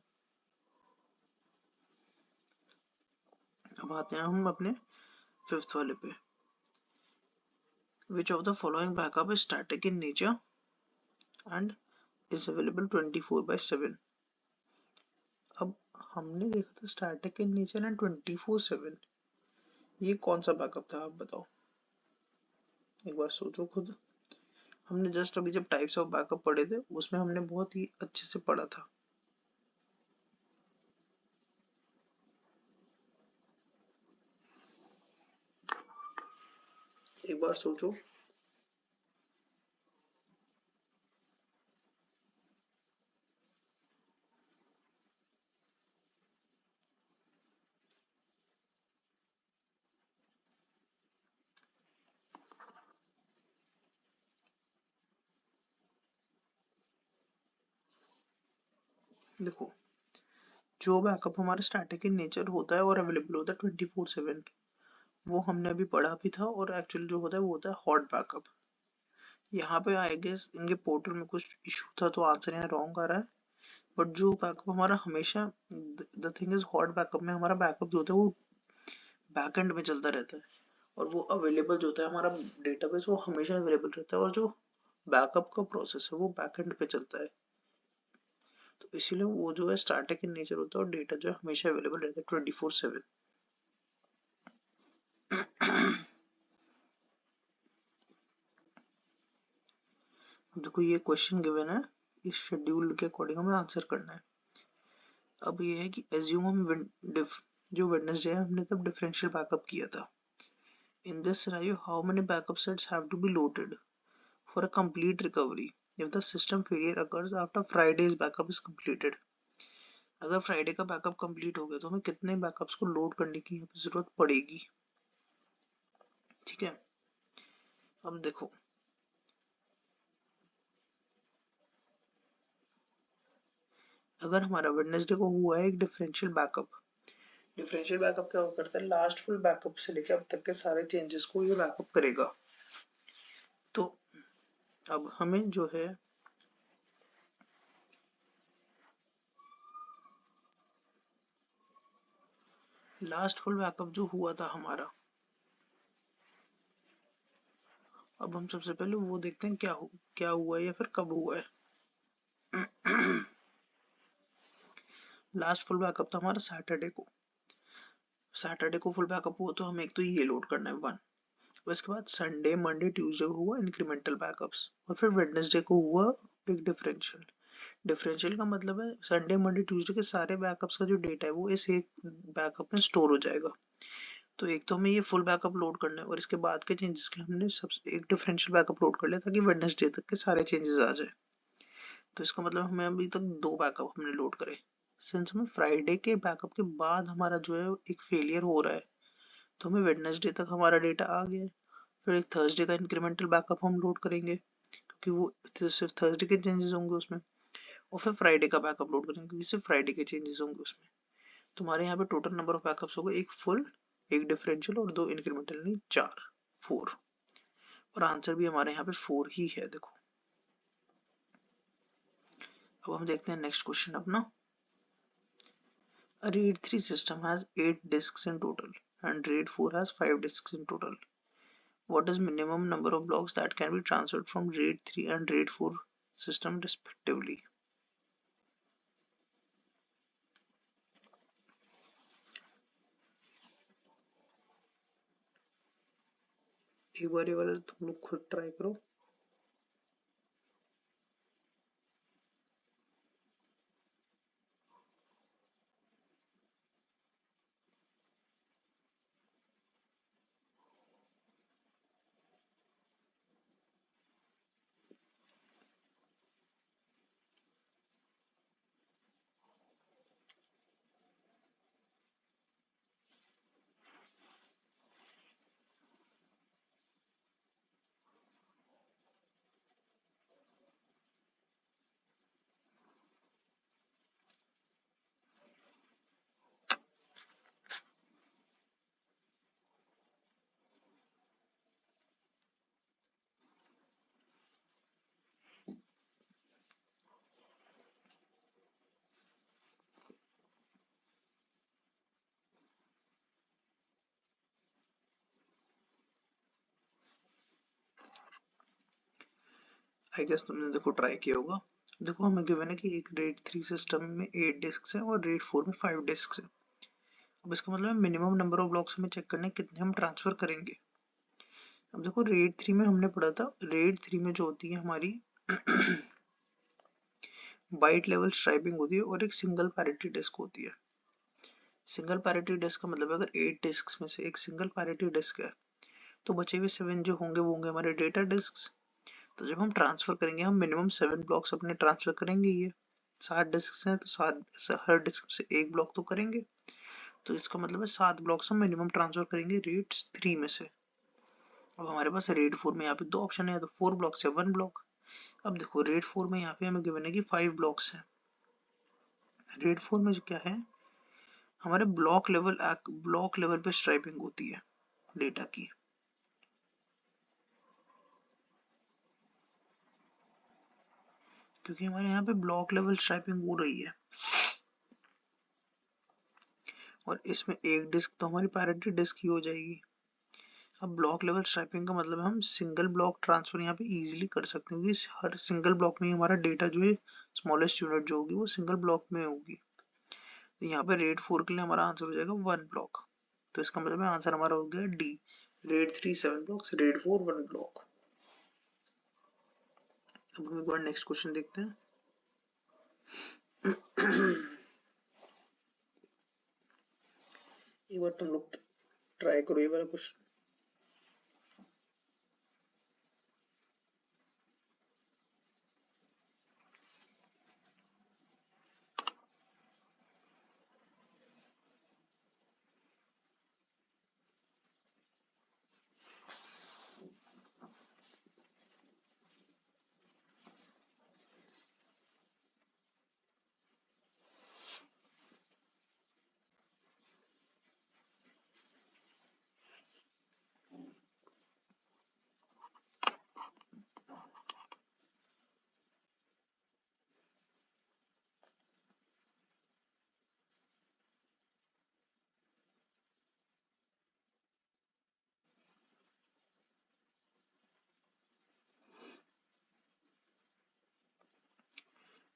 Speaker 1: अब आते हैं हम अपने फिफ्थ वाले पे। Which of the following backup is static in nature and is available 24/7? अब हमने देखा था स्टैटिक इन नेचर एंड 24/7, ये कौन सा बैकअप था आप बताओ, एक बार सोचो खुद। हमने जस्ट अभी जब टाइप्स ऑफ बैकअप पढ़े थे उसमें हमने बहुत ही अच्छे से पढ़ा था। एक बार सोचो। देखो जो बैकअप हमारा स्टैटिक इन नेचर होता है और अवेलेबल होता है 24/7, वो हमने अभी पढ़ा भी था, और एक्चुअली जो होता है वो होता है हॉट बैकअप। यहाँ पे आई गेस इनके पोर्टल में कुछ इशू था तो आंसर यहाँ रॉन्ग आ रहा है। बट जो बैकअप हमारा हमेशा, the thing is hot backup में हमारा बैकअप जो होता है वो बैकएंड में चलता रहता है, और वो अवेलेबल जो होता है हमारा डेटाबेस वो हमेशा अवेलेबल रहता है, और जो बैकअप का प्रोसेस है वो बैकएंड पे चलता है। तो इसीलिए वो जो है स्टैटिक इन नेचर होता है और डेटा जो है हमेशा अवेलेबल रहता है 24/7। देखो ये क्वेश्चन गिवन है, इस शेड्यूल के अकॉर्डिंग हमें आंसर करना है। अब ये है कि एज्यूम हम जो वेडनेसडे है हमने तब डिफरेंशियल बैकअप किया था। In this scenario how many backup sets have to be loaded for a complete recovery if the system failure occurs after Friday's backup is completed. अगर फ्राइडे का बैकअप कंप्लीट हो गया तो हमें कितने बैकअप्स को लोड करने की जरूरत पड़ेगी। ठीक है, अब देखो अगर हमारा वेडनेसडे को हुआ है एक डिफरेंशियल बैकअप, डिफरेंशियल बैकअप क्या करता है, लास्ट फुल बैकअप से लेकर अब तक के सारे चेंजेस को ये बैकअप करेगा। तो अब हमें जो है लास्ट फुल बैकअप जो हुआ था हमारा, अब हम सबसे पहले वो देखते हैं क्या हुआ है या फिर कब हुआ है। लास्ट फुल बैकअप था हमारा सैटरडे को। सैटरडे को फुल बैकअप हुआ तो हमें एक तो ये लोड करना है 1। उसके बाद संडे मंडे ट्यूसडे को हुआ इंक्रीमेंटल बैकअप्स, और फिर वेडनेसडे को हुआ एक डिफरेंशियल। डिफरेंशियल का मतलब है संडे मंडे ट्यूसडे के सारे बैकअप्स का जो डेटा है वो इस एक बैकअप में स्टोर हो जाएगा। तो एक तो हमें ये फुल बैकअप लोड करना है और इसके बाद के चेंजेस के हमने सबसे एक डिफरेंशियल बैकअप लोड कर लिया ताकि वेडनेसडे तक के सारे चेंजेस आ जाए। तो इसका मतलब हमें अभी तक 2 बैकअप हमने लोड करे। सिंस हमें फ्राइडे के बैकअप के बाद हमारा जो है एक फेलियर हो रहा है, तो हमें वेडनेसडे तक हमारा डेटा आ गया है। फिर एक थर्सडे का इंक्रीमेंटल बैकअप हम लोड करेंगे क्योंकि वो सिर्फ थर्सडे के चेंजेस होंगे उसमें, और फिर फ्राइडे का बैकअप लोड करेंगे क्योंकि सिर्फ फ्राइडे के चेंजेस होंगे उसमें। तुम्हारे यहाँ पे टोटल नंबर ऑफ बैकअप्स होगा एक फुल, एक डिफरेंशियल और 2 इंक्रीमेंटल, यानी 4, 4। और आंसर भी हमारे यहाँ पे 4 ही है। देखो अब हम देखते हैं नेक्स्ट क्वेश्चन अपना। A RAID 3 system has 8 disks in total and RAID 4 has 5 disks in total. What is minimum number of blocks that can be transferred from RAID 3 and RAID 4 system respectively? एक बार ये वाला तुम लोग खुद try करो। I guess तुमने देखो try किया होगा। देखो हमें गिवन है कि एक RAID 3 सिस्टम में 8 डिस्क हैं और RAID 4 में 5 डिस्क हैं। अब इसका मतलब मिनिमम नंबर ऑफ ब्लॉक्स हमें चेक करना है कितने हम ट्रांसफर करेंगे। अब देखो RAID 3 में हमने पढ़ा था, RAID 3 में जो होती है हमारी बाइट लेवल स्ट्राइपिंग होती है और एक सिंगल पैरिटी डिस्क होती है। सिंगल पैरिटी डिस्क का मतलब अगर 8 डिस्क में से एक सिंगल पैरिटी डिस्क है तो बचे हुए 7 जो होंगे वो होंगे हमारे डेटा डिस्क। तो जब हम ट्रांसफर करेंगे हम मिनिमम 7 ब्लॉक्स अपने ट्रांसफर करेंगे। ये 7 डिस्क हैं तो 7 हर डिस्क से एक ब्लॉक तो करेंगे। तो इसका मतलब है 7 ब्लॉक्स हम मिनिमम ट्रांसफर करेंगे RAID 3 में से। अब हमारे पास RAID 4 में यहाँ पे 2 ऑप्शन है, या तो 4 ब्लॉक्स या 1 ब्लॉक। अब देखो RAID 4 में यहाँ पे हमें गिवन है कि 5 ब्लॉक्स हैं। RAID 4 में जो क्या है हमारे ब्लॉक लेवल पे स्ट्राइपिंग होती है डेटा की। क्योंकि हमारे यहाँ पे ब्लॉक लेवल स्ट्राइपिंग हो रही है और इसमें एक डिस्क तो हमारी पैरिटी डिस्क ही हो जाएगी। अब ब्लॉक लेवल स्ट्राइपिंग का मतलब हम सिंगल ब्लॉक ट्रांसफर यहाँ पे इजीली कर सकते हैं क्योंकि हर सिंगल ब्लॉक में ही हमारा डेटा जो है स्मॉलेस्ट यूनिट जो होगी वो सिंगल ब्लॉक में होगी। तो यहाँ पे RAID 4 के लिए हमारा आंसर हो जाएगा 1 ब्लॉक। तो इसका मतलब है आंसर हमारा हो गया D, RAID 3 7 blocks, RAID 4 1 block. अब हम एक बार नेक्स्ट क्वेश्चन देखते हैं। एक बार तुम लोग ट्राई करो ये वाला क्वेश्चन।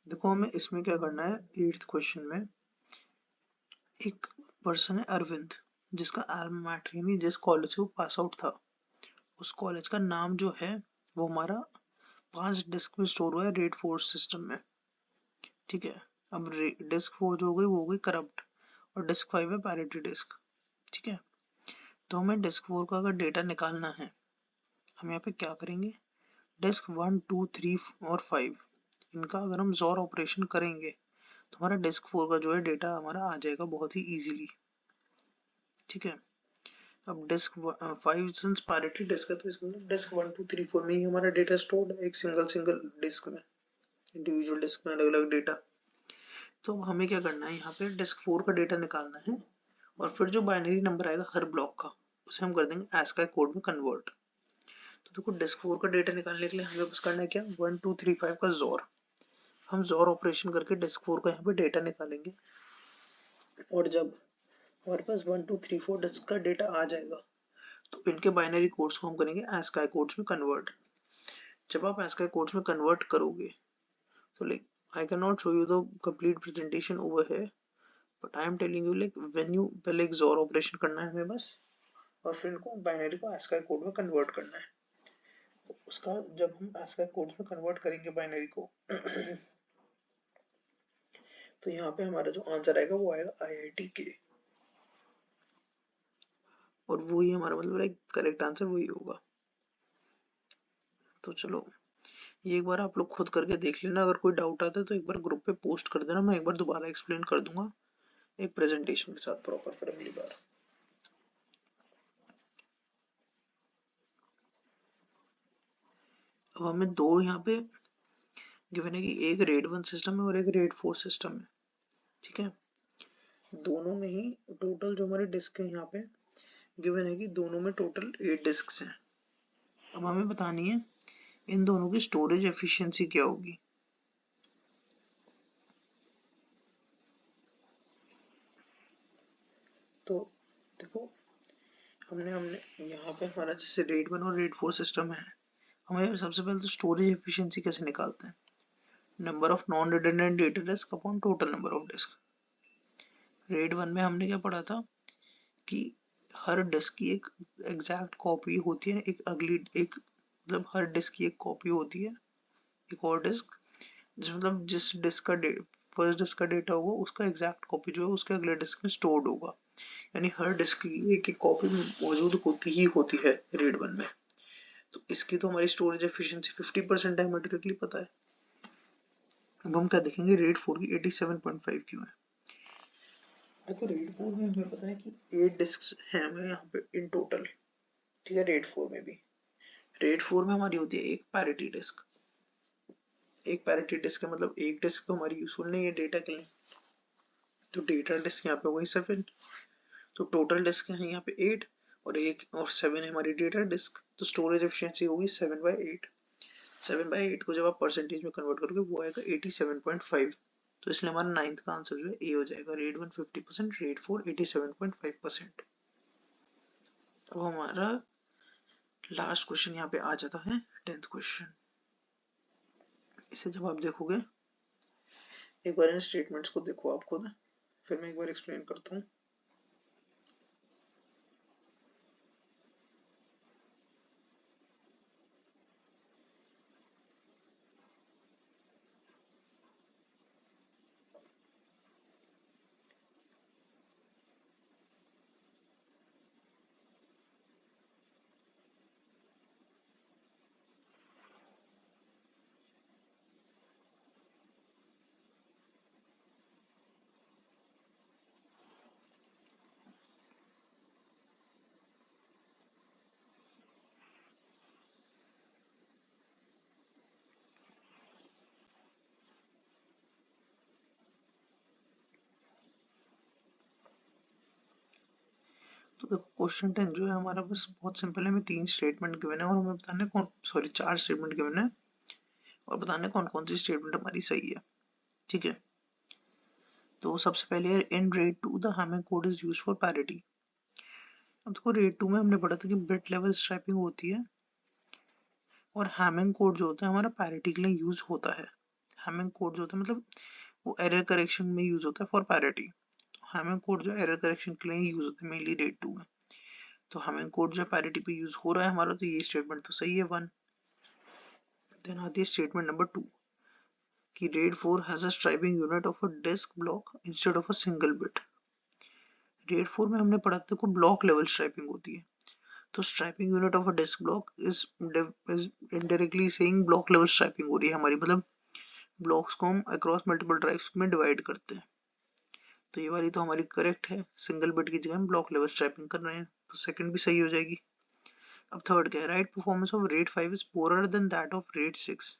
Speaker 1: देखो हमें इसमें क्या करना है, 8th क्वेश्चन में एक पर्सन है अरविंद, जिसका एल्मा मैटर यानी जिस कॉलेज से वो पास आउट था उस कॉलेज का नाम जो है वो हमारा 5 डिस्क में स्टोर हुआ है रेड 4 सिस्टम में। ठीक है, अब डिस्क 4 जो हो गई वो हो गई करप्ट और डिस्क 5 है पैरिटी डिस्क। ठीक है, तो हमें डिस्क 4 का अगर डेटा निकालना है हम यहाँ पे क्या करेंगे, डिस्क 1 2 3 और 5 इनका अगर हम जोर ऑपरेशन करेंगे तो हमारा डिस्क 4 का जो है डेटा हमारा आ जाएगा बहुत ही इजीली। ठीक है, अब डिस्क 5 सिंस पैरिटी डिस्क है तो इसका मतलब डिस्क 1 2 3 4 में ही हमारा डेटा स्टोर्ड है, एक सिंगल डिस्क में, इंडिविजुअल डिस्क में अलग अलग डेटा। तो हमें क्या करना है, यहाँ पे डिस्क 4 का डेटा निकालना है और फिर जो बाइनरी नंबर आएगा हर ब्लॉक का उसे हम कर देंगे ASCII कोड में कन्वर्ट। तो देखो डिस्क 4 का डेटा निकालने के लिए हमें बस करना है क्या, 1 2 3 5 का जोर, हम जोर ऑपरेशन करके डिस्क 4 का यहाँ पे डेटा निकालेंगे और जब हमारे पास 1 2 3 4 डिस्क का डेटा आ जाएगा तो इनके बाइनरी कोड्स को हम करेंगे ASCII कोड्स में कन्वर्ट। जब आप ASCII कोड्स में कन्वर्ट करोगे तो like I cannot show you the complete presentation over here, but I am telling you like when you पहले एक XOR ऑपरेशन करना है हमें बस और फिर इनको बाइनरी को ASCII कोड में कन्वर्ट करना है। तो उसका जब हम ASCII कोड में कन्वर्ट करेंगे बाइनरी को तो यहाँ पे हमारा जो आंसर आएगा वो आएगा IITK और वही हमारा मतलब एक करेक्ट आंसर वही होगा। तो चलो ये एक बार आप लोग खुद करके देख लेना, अगर कोई डाउट आता है तो एक बार ग्रुप पे पोस्ट कर देना, मैं एक बार दोबारा एक्सप्लेन कर दूंगा एक प्रेजेंटेशन के साथ प्रॉपर फिर अगली बार। अब हमें दो यहाँ पे गिवन है कि एक रेड 1 सिस्टम है और एक रेड 4 सिस्टम है। ठीक है, दोनों में ही टोटल जो हमारे डिस्क है यहाँ पे गिवन है कि दोनों में टोटल 8 डिस्क हैं। अब हमें बतानी है इन दोनों की स्टोरेज एफिशिएंसी क्या होगी। तो देखो हमने यहाँ पे हमारा जैसे रेड 1 और रेड 4 सिस्टम है, हमें सबसे पहले तो स्टोरेज एफिशिएंसी कैसे निकालते हैं, number of non redundant data disk upon total number of disk. RAID 1 में हमने क्या पढ़ा था कि हर डिस्क की एक एग्जैक्ट कॉपी होती है, एक अगली एक मतलब हर डिस्क की एक कॉपी होती है, एक और डिस्क मतलब जिस डिस्क का फर्स्ट डिस्क का डेटा होगा उसका एग्जैक्ट कॉपी जो है उसके अगले डिस्क में स्टोर्ड होगा, यानी हर डिस्क की एक एक कॉपी मौजूद होती है रेड 1 में। तो इसकी तो हमारी स्टोरेज एफिशिएंसी 50% है, मेट्रिकली पता है। अब हम क्या देखेंगे रेड 4 की 87.5 क्यों है। देखो रेड 4 में हमें पता है कि 8 डिस्क हैं हमें यहाँ पे इन टोटल। ठीक है, रेड 4 में भी रेड 4 में हमारी होती है एक पैरिटी डिस्क, एक पैरिटी डिस्क का मतलब एक डिस्क तो हमारी यूजफुल नहीं है डेटा के लिए, तो डेटा डिस्क यहाँ पे हो गई 7, तो टोटल डिस्क है यहाँ पे 8 और एक और 7 है हमारी डेटा डिस्क, तो स्टोरेज एफिशिएंसी होगी 7/8। 7/8 को जब आप परसेंटेज में कन्वर्ट करोगे वो आएगा 87.5, तो इसलिए हमारा नाइन्थ का आंसर जो है ए हो जाएगा, रेड 1 50%, रेड 4 87.5%। अब हमारा लास्ट क्वेश्चन यहाँ पे आ जाता है 10th क्वेश्चन। इसे जब आप देखोगे एक बार इन स्टेटमेंट्स को देखो आप खुद, फिर मैं एक बार एक्सप्लेन करता हूँ। तो देखो क्वेश्चन 10 जो है हमारा बस बहुत सिंपल है, हमें 3 स्टेटमेंट गिवन है और हमें बताने कौन 4 स्टेटमेंट गिवन है और बताने कौन कौन सी स्टेटमेंट हमारी सही है। ठीक है, तो सबसे पहले in red 2 the Hamming code is used for parity. अब देखो रेड 2 में हमने पढ़ा था कि बिट लेवल स्ट्राइपिंग होती है और हैमिंग कोड जो होता है हमारा पैरिटी के लिए यूज होता है। हैमिंग कोड जो होता है मतलब वो एरर करेक्शन में यूज होता है फॉर पैरिटी। हैमिंग कोड जो एरर करेक्शन के लिए यूज होता है मेनली रेड 2 में। तो हैमिंग कोड जो पैरिटी पे यूज हो रहा है हमारा, तो ये स्टेटमेंट तो सही है 1। देन आती है स्टेटमेंट नंबर 2 कि red 4 has a striping unit of a disk block instead of a single bit. Red 4 में हमने पढ़ा था को ब्लॉक लेवल स्ट्राइपिंग होती है, तो striping unit of a disk block is indirectly saying block level striping हो रही है हमारी, मतलब ब्लॉक्स को हम अक्रॉस मल्टीपल ड्राइव्स में डिवाइड करते हैं। तो ये वाली तो हमारी करेक्ट है, सिंगल बिट की जगह हम ब्लॉक लेवल स्ट्राइपिंग कर रहे हैं, तो सेकंड भी सही हो जाएगी। अब थर्ड क्या है, write performance of RAID 5 is poorer than that of RAID 6।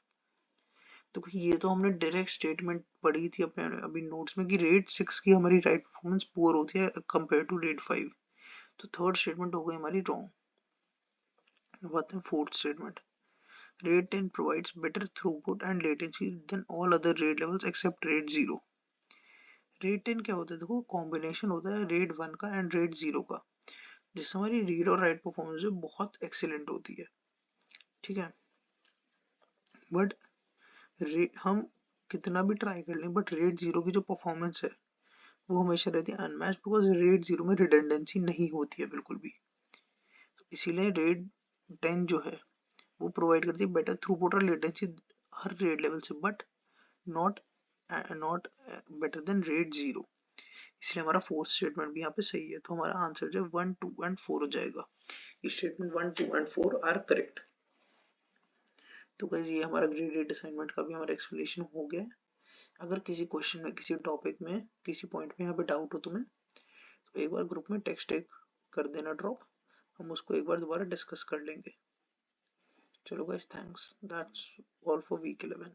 Speaker 1: तो ये तो हमने डायरेक्ट स्टेटमेंट पढ़ी थी अपने अभी नोट्स में कि रेड 6 की हमारी राइट परफॉर्मेंस पुअर होती है कंपेयर टू रेड 5। तो थर्ड स्टेटमेंट हो गई हमारी रॉन्ग। बात है fourth statement, RAID 10 provides better throughput and latency than all other RAID levels except RAID 0। RAID 10 क्या होता है, देखो कॉम्बिनेशन होता है RAID 1 का एंड RAID 0 का, जिससे हमारी रीड और राइट परफॉर्मेंस बहुत एक्सीलेंट होती है, ठीक है। बट हम कितना भी ट्राई कर लें, बट RAID 0 की जो परफॉर्मेंस है वो हमेशा रहती है अनमैच्ड, बिकॉज RAID 0 में रिडंडेंसी नहीं होती है बिल्कुल भी। इसीलिए RAID 10 जो है वो प्रोवाइड करती है बेटर थ्रूपुट और लेटेंसी हर रेड लेवल से, but not not better than red 0। इसलिए हमारा फोर्थ स्टेटमेंट भी यहाँ पे सही है, तो हमारा आंसर जो है 1, 2 एंड 4 हो जाएगा। Statement 1, 2 and 4 are correct. तो गाइस ये हमारा ग्रेडेड असाइनमेंट का भी हमारा एक्सप्लेनेशन हो गया। अगर किसी क्वेश्चन में, किसी टॉपिक में, किसी पॉइंट में यहाँ पे डाउट हो तुम्हें, तो एक बार ग्रुप में टेक्स्ट एक कर देना ड्रॉप, हम उसको एक बार दोबारा डिस्कस कर लेंगे। चलो guys, thanks, that's all for week 11।